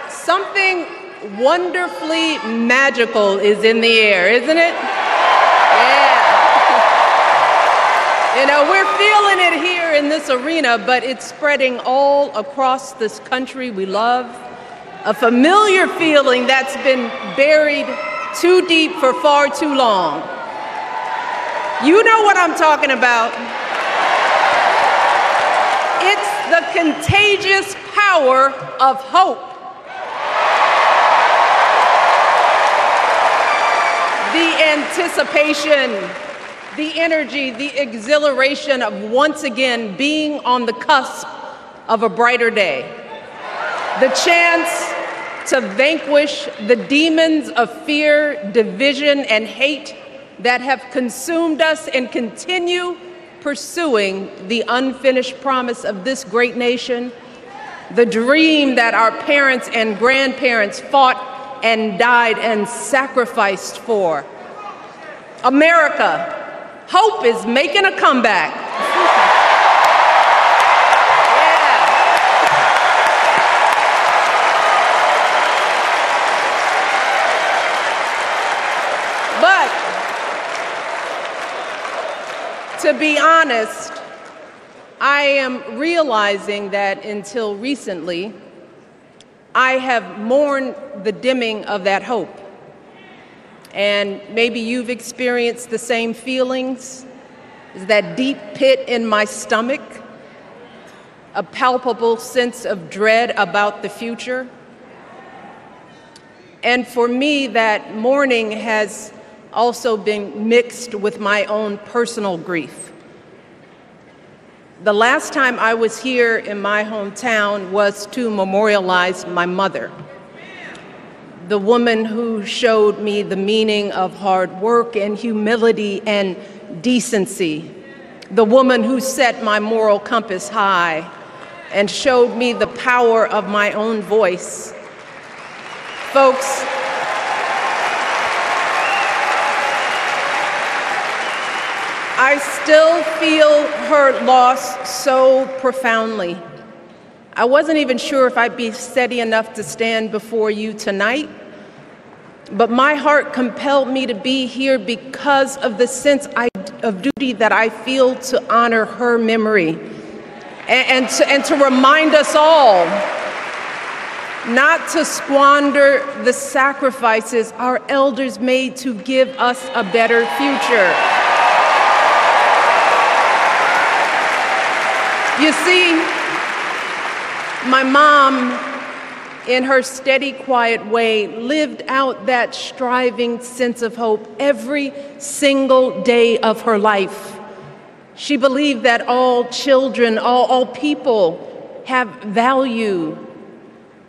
Something wonderfully magical is in the air, isn't it? Yeah. You know, we're feeling it here in this arena, but it's spreading all across this country we love. A familiar feeling that's been buried too deep for far too long. You know what I'm talking about. It's the contagious power of hope. The anticipation, the energy, the exhilaration of once again being on the cusp of a brighter day. The chance to vanquish the demons of fear, division, and hate that have consumed us and continue pursuing the unfinished promise of this great nation, the dream that our parents and grandparents fought and died and sacrificed for. America, hope is making a comeback. Yeah. But to be honest, I am realizing that until recently, I have mourned the dimming of that hope. And maybe you've experienced the same feelings. Is that deep pit in my stomach, a palpable sense of dread about the future. And for me, that mourning has also been mixed with my own personal grief. The last time I was here in my hometown was to memorialize my mother, the woman who showed me the meaning of hard work and humility and decency, the woman who set my moral compass high and showed me the power of my own voice. Folks, I still feel her loss so profoundly. I wasn't even sure if I'd be steady enough to stand before you tonight, but my heart compelled me to be here because of the sense of duty that I feel to honor her memory and to remind us all not to squander the sacrifices our elders made to give us a better future. You see, my mom, in her steady, quiet way, lived out that striving sense of hope every single day of her life. She believed that all children, all people have value,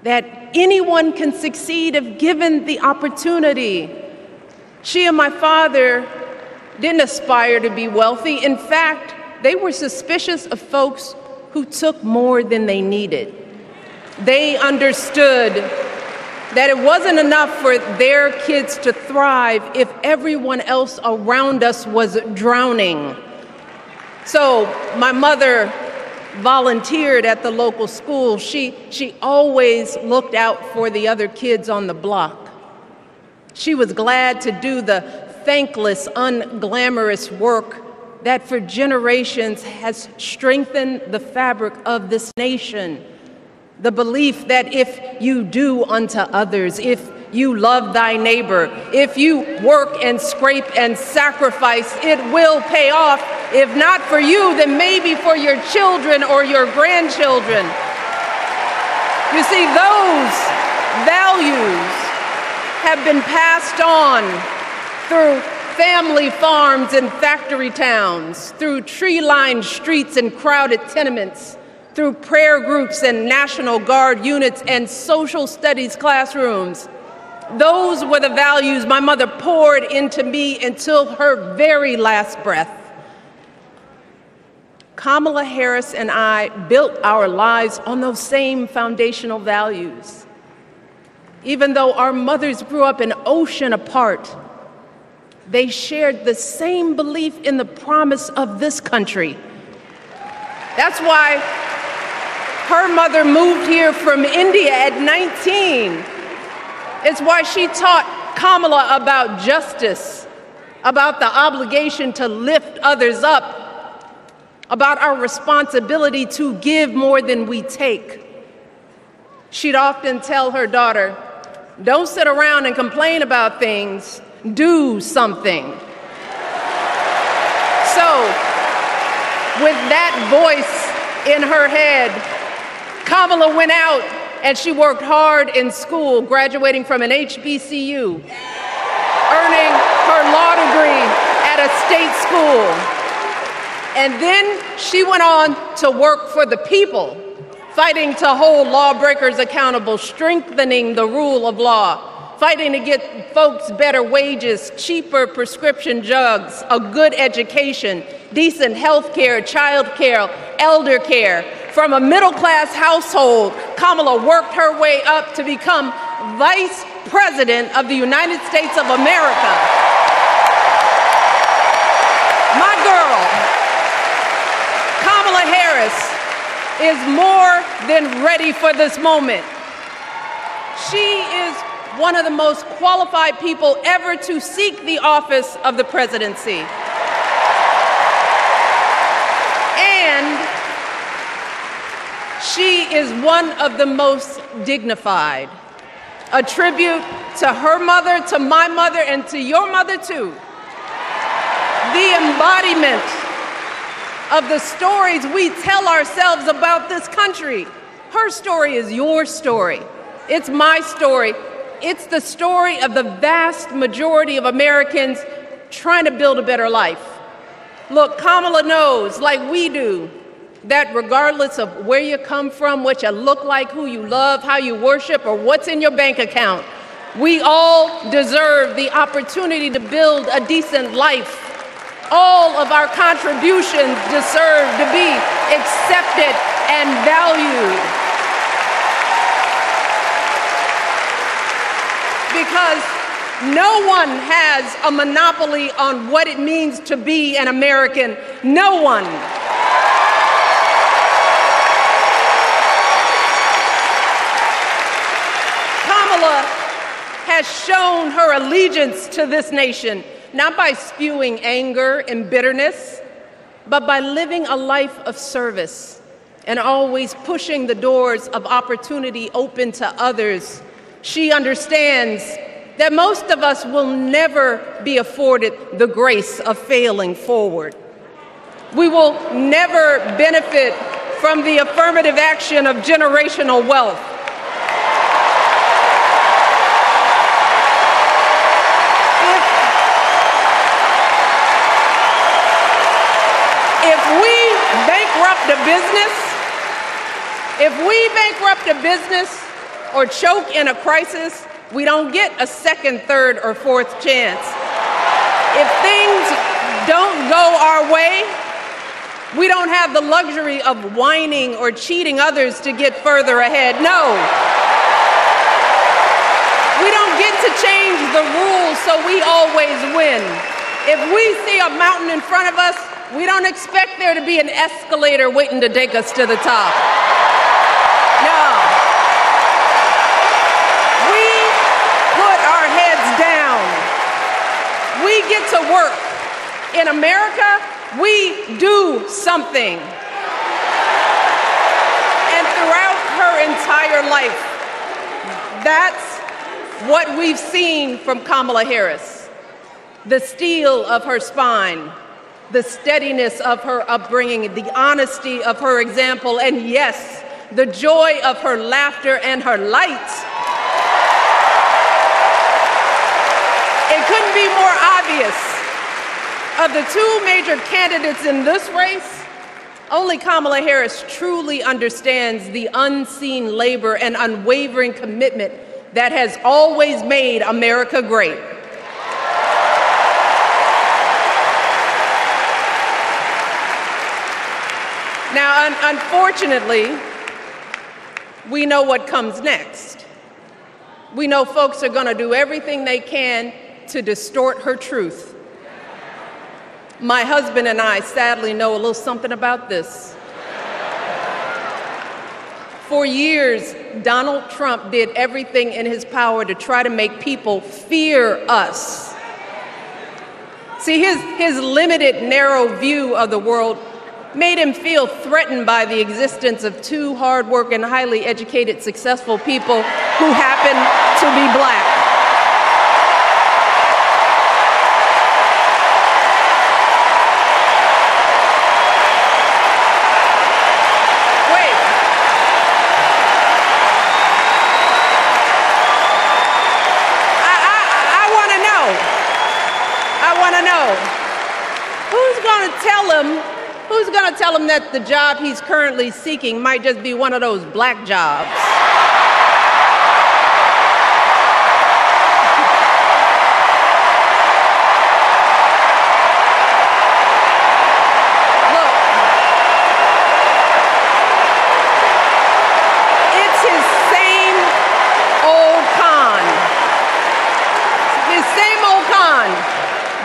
that anyone can succeed if given the opportunity. She and my father didn't aspire to be wealthy. In fact, they were suspicious of folks who took more than they needed. They understood that it wasn't enough for their kids to thrive if everyone else around us was drowning. So my mother volunteered at the local school. She always looked out for the other kids on the block. She was glad to do the thankless, unglamorous work that for generations has strengthened the fabric of this nation. The belief that if you do unto others, if you love thy neighbor, if you work and scrape and sacrifice, it will pay off. If not for you, then maybe for your children or your grandchildren. You see, those values have been passed on through family farms and factory towns, through tree-lined streets and crowded tenements, through prayer groups and National Guard units and social studies classrooms. Those were the values my mother poured into me until her very last breath. Kamala Harris and I built our lives on those same foundational values. Even though our mothers grew up an ocean apart, they shared the same belief in the promise of this country. That's why Her mother moved here from India at 19. It's why she taught Kamala about justice, about the obligation to lift others up, about our responsibility to give more than we take. She'd often tell her daughter, "Don't sit around and complain about things, do something." So, with that voice in her head, Kamala went out and she worked hard in school, graduating from an HBCU, earning her law degree at a state school. And then she went on to work for the people, fighting to hold lawbreakers accountable, strengthening the rule of law, fighting to get folks better wages, cheaper prescription drugs, a good education, decent health care, child care, elder care. From a middle-class household, Kamala worked her way up to become Vice President of the United States of America. My girl, Kamala Harris, is more than ready for this moment. She is one of the most qualified people ever to seek the office of the presidency. And she is one of the most dignified. A tribute to her mother, to my mother, and to your mother too. The embodiment of the stories we tell ourselves about this country. Her story is your story. It's my story. It's the story of the vast majority of Americans trying to build a better life. Look, Kamala knows, like we do, that regardless of where you come from, what you look like, who you love, how you worship, or what's in your bank account, we all deserve the opportunity to build a decent life. All of our contributions deserve to be accepted and valued. Because no one has a monopoly on what it means to be an American. No one. Kamala has shown her allegiance to this nation, not by spewing anger and bitterness, but by living a life of service and always pushing the doors of opportunity open to others. She understands that most of us will never be afforded the grace of failing forward. We will never benefit from the affirmative action of generational wealth. If we bankrupt a business or choke in a crisis, we don't get a second, third, or fourth chance. If things don't go our way, we don't have the luxury of whining or cheating others to get further ahead. No. We don't get to change the rules so we always win. If we see a mountain in front of us, we don't expect there to be an escalator waiting to take us to the top. No. We put our heads down. We get to work. In America, we do something. And throughout her entire life, that's what we've seen from Kamala Harris. The steel of her spine, the steadiness of her upbringing, the honesty of her example, and yes, the joy of her laughter and her light. It couldn't be more obvious. Of the two major candidates in this race, only Kamala Harris truly understands the unseen labor and unwavering commitment that has always made America great. Now, unfortunately, we know what comes next. We know folks are going to do everything they can to distort her truth. My husband and I sadly know a little something about this. For years, Donald Trump did everything in his power to try to make people fear us. See, his limited, narrow view of the world made him feel threatened by the existence of two hard-working, highly educated, successful people who happen to be black. Who's going to tell him that the job he's currently seeking might just be one of those black jobs? Look, it's his same old con. His same old con.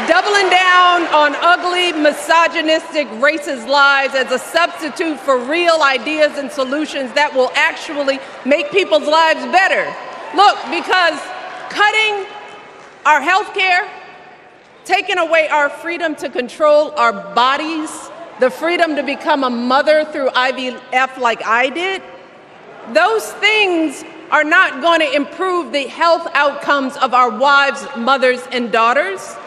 Doubling down on ugly, misogynistic, racist lies as a substitute for real ideas and solutions that will actually make people's lives better. Look, because cutting our health care, taking away our freedom to control our bodies, the freedom to become a mother through IVF like I did, those things are not going to improve the health outcomes of our wives, mothers, and daughters.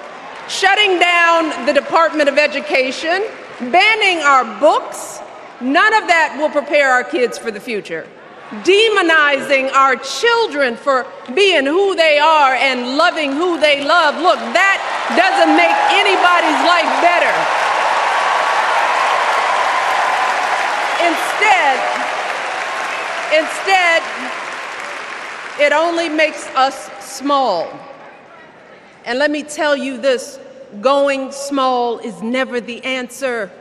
Shutting down the Department of Education, banning our books, none of that will prepare our kids for the future. Demonizing our children for being who they are and loving who they love, look, that doesn't make anybody's life better. Instead, it only makes us small. And let me tell you this, going small is never the answer.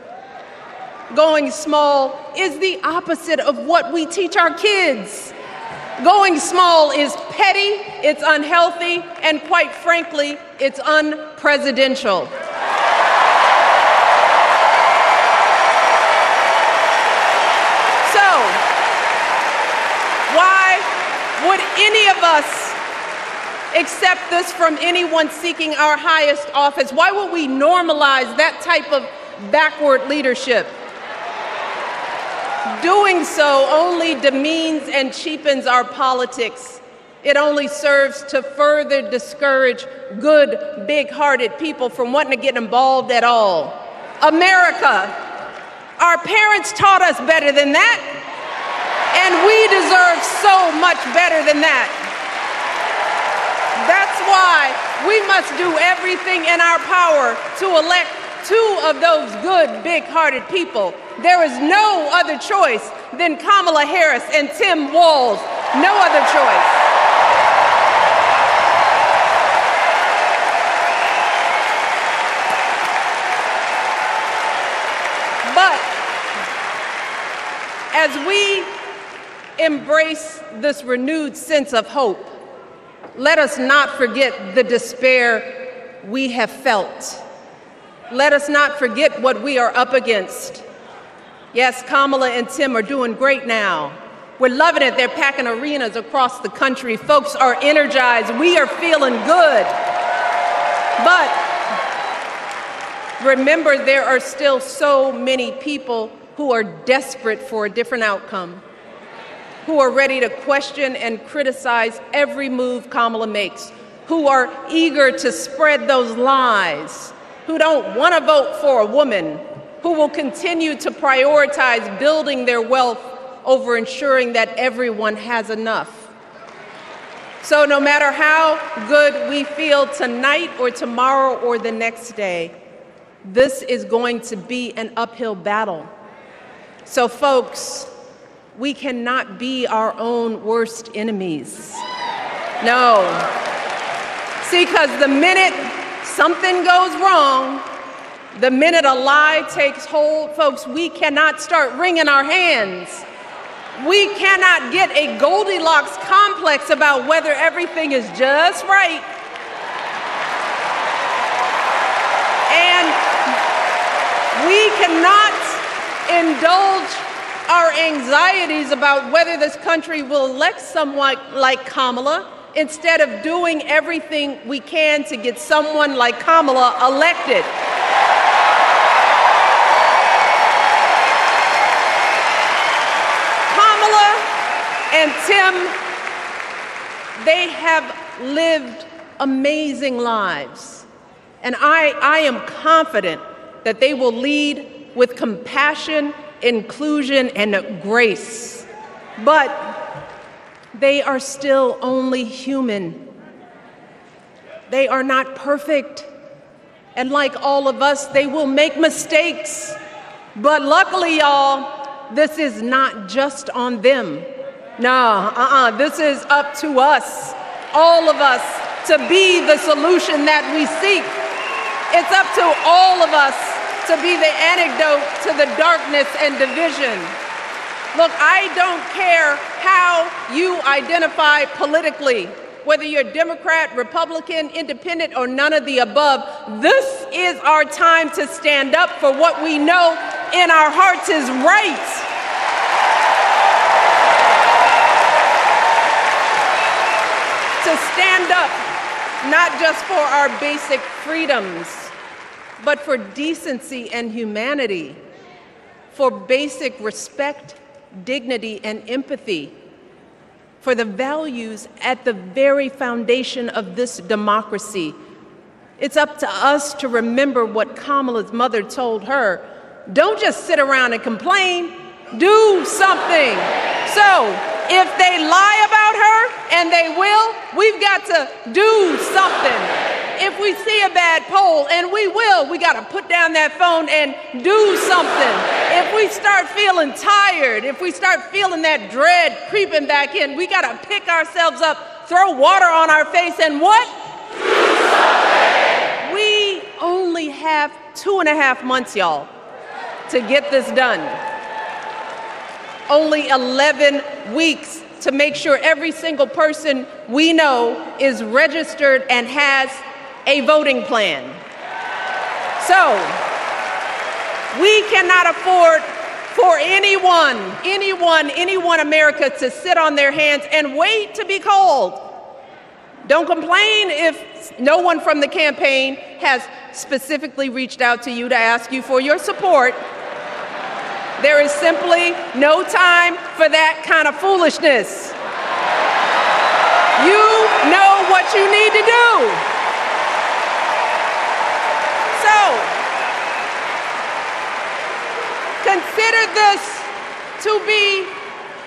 Going small is the opposite of what we teach our kids. Going small is petty, it's unhealthy, and quite frankly, it's unpresidential. So, why would any of us accept this from anyone seeking our highest office? Why would we normalize that type of backward leadership? Doing so only demeans and cheapens our politics. It only serves to further discourage good, big-hearted people from wanting to get involved at all. America, our parents taught us better than that, and we deserve so much better than that. That's why we must do everything in our power to elect two of those good, big-hearted people. There is no other choice than Kamala Harris and Tim Walz. No other choice. But as we embrace this renewed sense of hope, let us not forget the despair we have felt. Let us not forget what we are up against. Yes, Kamala and Tim are doing great now. We're loving it. They're packing arenas across the country. Folks are energized. We are feeling good. But remember, there are still so many people who are desperate for a different outcome, who are ready to question and criticize every move Kamala makes, who are eager to spread those lies, who don't want to vote for a woman, who will continue to prioritize building their wealth over ensuring that everyone has enough. So no matter how good we feel tonight or tomorrow or the next day, this is going to be an uphill battle. So folks, we cannot be our own worst enemies. No. See, because the minute something goes wrong, the minute a lie takes hold, folks, we cannot start wringing our hands. We cannot get a Goldilocks complex about whether everything is just right. And we cannot indulge our anxieties about whether this country will elect someone like Kamala instead of doing everything we can to get someone like Kamala elected. Kamala and Tim, they have lived amazing lives. And I am confident that they will lead with compassion, inclusion, and grace. But they are still only human. They are not perfect. And like all of us, they will make mistakes. But luckily, y'all, this is not just on them. No, this is up to us, all of us, to be the solution that we seek. It's up to all of us to be the antidote to the darkness and division. Look, I don't care how you identify politically, whether you're Democrat, Republican, Independent, or none of the above. This is our time to stand up for what we know in our hearts is right. To stand up, not just for our basic freedoms, but for decency and humanity, for basic respect, dignity, and empathy, for the values at the very foundation of this democracy. It's up to us to remember what Kamala's mother told her. Don't just sit around and complain, do something. So, if they lie about her, and they will, we've got to do something. If we see a bad poll, and we will, we got to put down that phone and do something. If we start feeling tired, if we start feeling that dread creeping back in, we got to pick ourselves up, throw water on our face, and what? We only have 2.5 months, y'all, to get this done. Only 11 weeks to make sure every single person we know is registered and has a voting plan. So, we cannot afford for anyone America to sit on their hands and wait to be called. Don't complain if no one from the campaign has specifically reached out to you to ask you for your support. There is simply no time for that kind of foolishness. You know what you need to do. So, consider this to be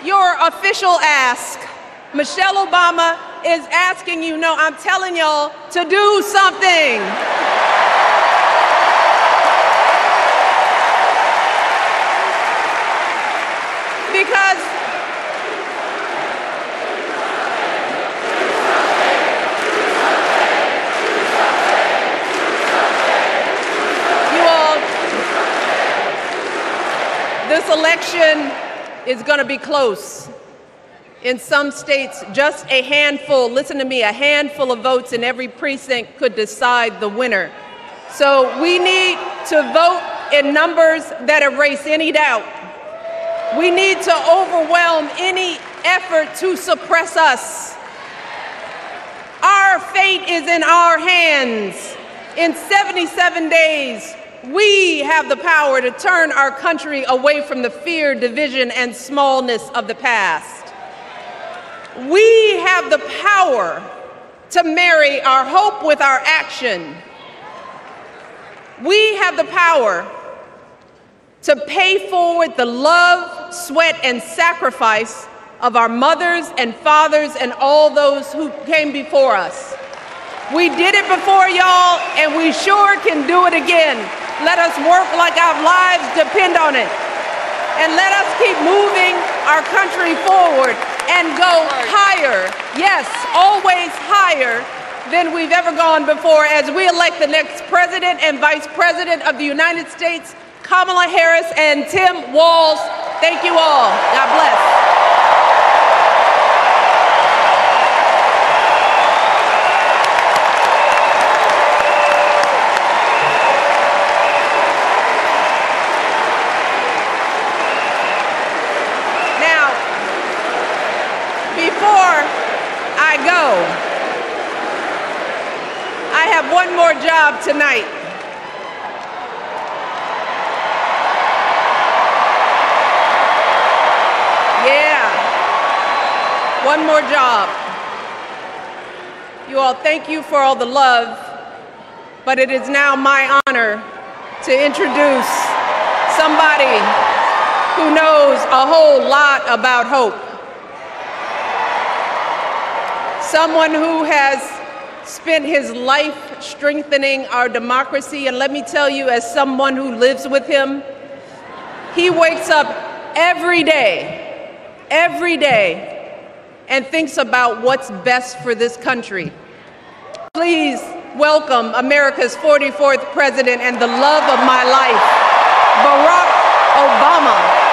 your official ask. Michelle Obama is asking you, no, I'm telling y'all to do something. Because you all, this election is going to be close. In some states, just a handful, listen to me, a handful of votes in every precinct could decide the winner. So we need to vote in numbers that erase any doubt. We need to overwhelm any effort to suppress us. Our fate is in our hands. In 77 days, we have the power to turn our country away from the fear, division, and smallness of the past. We have the power to marry our hope with our action. We have the power to pay forward the love, sweat, and sacrifice of our mothers and fathers and all those who came before us. We did it before, y'all, and we sure can do it again. Let us work like our lives depend on it. And let us keep moving our country forward and go higher, yes, always higher than we've ever gone before as we elect the next President and Vice President of the United States, Kamala Harris and Tim Walz. Thank you all. God bless. have one more job tonight. Yeah, one more job. You all, thank you for all the love, but it is now my honor to introduce somebody who knows a whole lot about hope. Someone who has spent his life strengthening our democracy, and let me tell you, as someone who lives with him, he wakes up every day, and thinks about what's best for this country. Please welcome America's 44th president and the love of my life, Barack Obama.